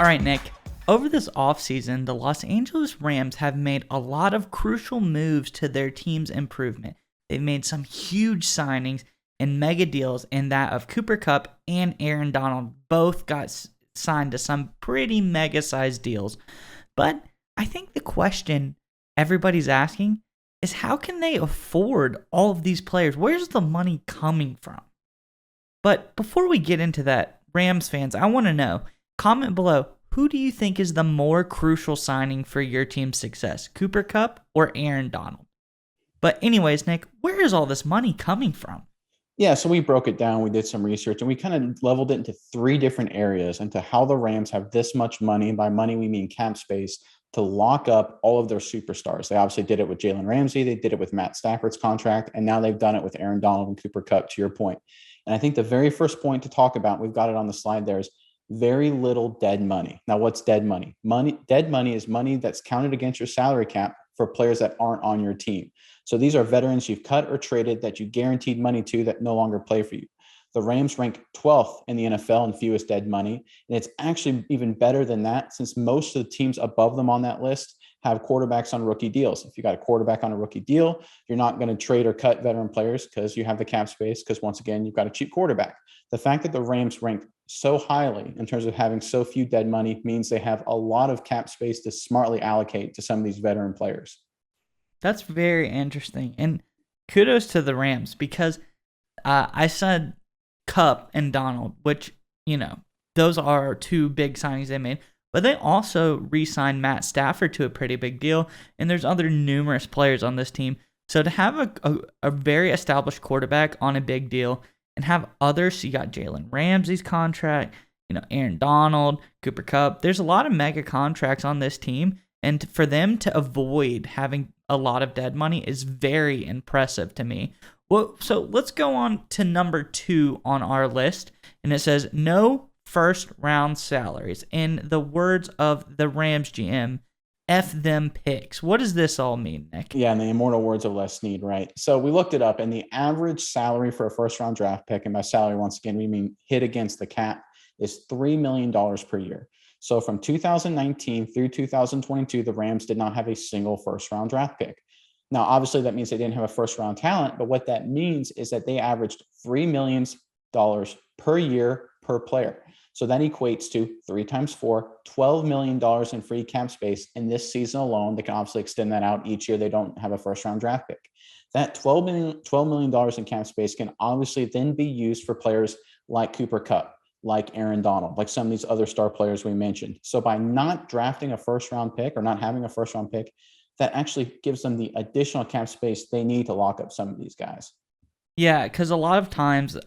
All right, Nick. Over this offseason, the Los Angeles Rams have made a lot of crucial moves to their team's improvement. They've made some huge signings and mega deals in that of Cooper Kupp and Aaron Donald. Both got signed to some pretty mega-sized deals. But I think the question everybody's asking is how can they afford all of these players? Where's the money coming from? But before we get into that, Rams fans, I want to know, comment below, who do you think is the more crucial signing for your team's success, Cooper Kupp or Aaron Donald? But anyways, Nick, where is all this money coming from? Yeah, so we broke it down. We did some research and we kind of leveled it into three different areas into how the Rams have this much money. And by money, we mean cap space to lock up all of their superstars. They obviously did it with Jalen Ramsey. They did it with Matt Stafford's contract. And now they've done it with Aaron Donald and Cooper Kupp, to your point. And I think the very first point to talk about, we've got it on the slide there, is very little dead money. Now, what's dead money? Dead money is money that's counted against your salary cap for players that aren't on your team. So these are veterans you've cut or traded that you guaranteed money to that no longer play for you. The Rams rank 12th in the NFL in fewest dead money. And it's actually even better than that, since most of the teams above them on that list have quarterbacks on rookie deals. If you got a quarterback on a rookie deal, you're not going to trade or cut veteran players because you have the cap space, because once again, you've got a cheap quarterback. The fact that the Rams rank so highly in terms of having so few dead money means they have a lot of cap space to smartly allocate to some of these veteran players. That's very interesting. And kudos to the Rams because I said Kupp and Donald, which, those are two big signings they made. But they also re-signed Matt Stafford to a pretty big deal. And there's other numerous players on this team. So to have a very established quarterback on a big deal and have others, you got Jalen Ramsey's contract, Aaron Donald, Cooper Kupp. There's a lot of mega contracts on this team. And for them to avoid having a lot of dead money is very impressive to me. Well, so let's go on to number 2 on our list. And it says no first round salaries. In the words of the Rams GM, F them picks. What does this all mean, Nick? Yeah, and the immortal words of Les Snead, right? So we looked it up, and the average salary for a first round draft pick, and by salary, once again, we mean hit against the cap, is $3 million per year. So from 2019 through 2022, the Rams did not have a single first round draft pick. Now, obviously, that means they didn't have a first round talent, but what that means is that they averaged $3 million per year per player. So that equates to 3 times 4, $12 million in free cap space in this season alone. They can obviously extend that out each year they don't have a first round draft pick. That $12 million in cap space can obviously then be used for players like Cooper Kupp, like Aaron Donald, like some of these other star players we mentioned. So by not drafting a first round pick or not having a first round pick, that actually gives them the additional cap space they need to lock up some of these guys. Yeah, because a lot of times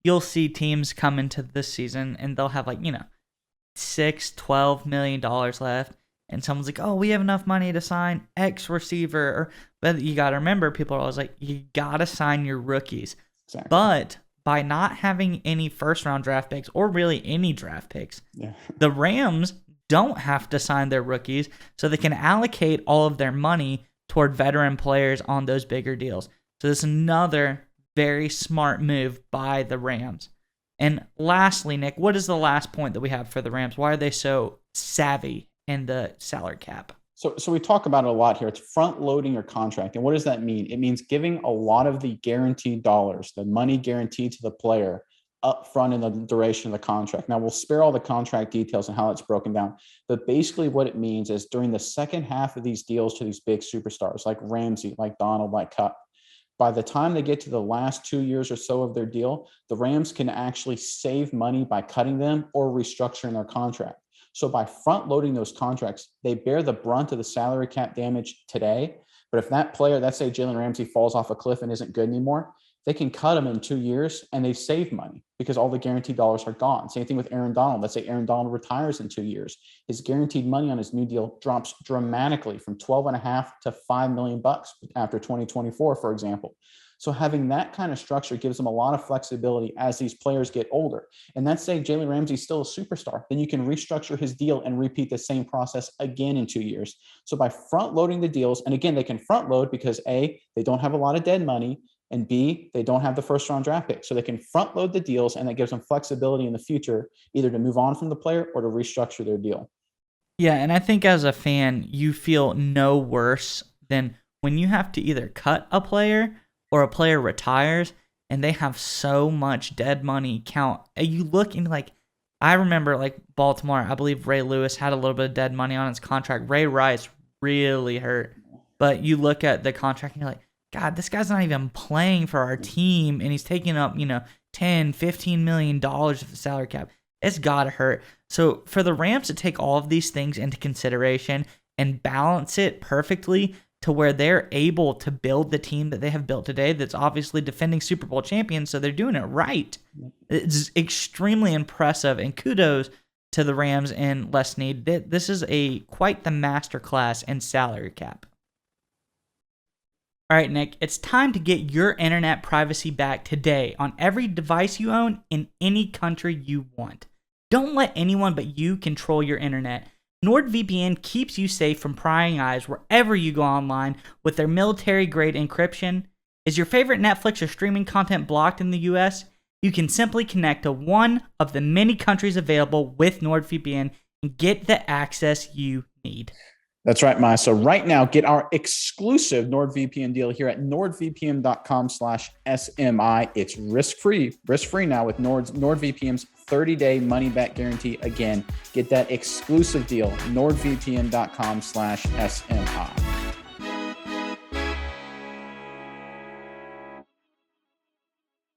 you'll see teams come into this season and they'll have $6-12 million left. And someone's like, oh, we have enough money to sign X receiver. But you got to remember, people are always like, you got to sign your rookies. Exactly. But by not having any first round draft picks or really any draft picks, the Rams don't have to sign their rookies, so they can allocate all of their money toward veteran players on those bigger deals. So this is another very smart move by the Rams. And lastly, Nick, what is the last point that we have for the Rams? Why are they so savvy in the salary cap? So we talk about it a lot here. It's front loading your contract. And what does that mean? It means giving a lot of the guaranteed dollars, the money guaranteed to the player up front in the duration of the contract. Now, we'll spare all the contract details and how it's broken down. But basically what it means is during the second half of these deals to these big superstars like Ramsey, like Donald, like Kupp, by the time they get to the last 2 years or so of their deal, the Rams can actually save money by cutting them or restructuring their contract. So by front loading those contracts, they bear the brunt of the salary cap damage today. But if that player, let's say Jalen Ramsey, falls off a cliff and isn't good anymore, they can cut him in 2 years and they save money because all the guaranteed dollars are gone. Same thing with Aaron Donald. Let's say Aaron Donald retires in 2 years. His guaranteed money on his new deal drops dramatically from 12.5 to $5 million after 2024, for example. So having that kind of structure gives them a lot of flexibility as these players get older. And that's saying Jalen Ramsey's still a superstar. Then you can restructure his deal and repeat the same process again in 2 years. So by front loading the deals, and again, they can front load because A, they don't have a lot of dead money. And B, they don't have the first round draft pick. So they can front load the deals, and that gives them flexibility in the future, either to move on from the player or to restructure their deal. Yeah, and I think as a fan, you feel no worse than when you have to either cut a player or a player retires and they have so much dead money count. You look in like, I remember like Baltimore, I believe Ray Lewis had a little bit of dead money on his contract. Ray Rice really hurt. But you look at the contract and you're like, God, this guy's not even playing for our team and he's taking up, $10, $15 million of the salary cap. It's got to hurt. So for the Rams to take all of these things into consideration and balance it perfectly to where they're able to build the team that they have built today, that's obviously defending Super Bowl champions, so they're doing it right. It's extremely impressive, and kudos to the Rams and Les Snead. This is quite the masterclass in salary cap. All right, Nick, it's time to get your internet privacy back today on every device you own in any country you want. Don't let anyone but you control your internet. NordVPN keeps you safe from prying eyes wherever you go online with their military-grade encryption. Is your favorite Netflix or streaming content blocked in the US? You can simply connect to one of the many countries available with NordVPN and get the access you need. That's right, Maya. So right now, get our exclusive NordVPN deal here at nordvpn.com/SMI. It's risk-free now with NordVPN's 30-day money-back guarantee. Again, get that exclusive deal, nordvpn.com/SMI.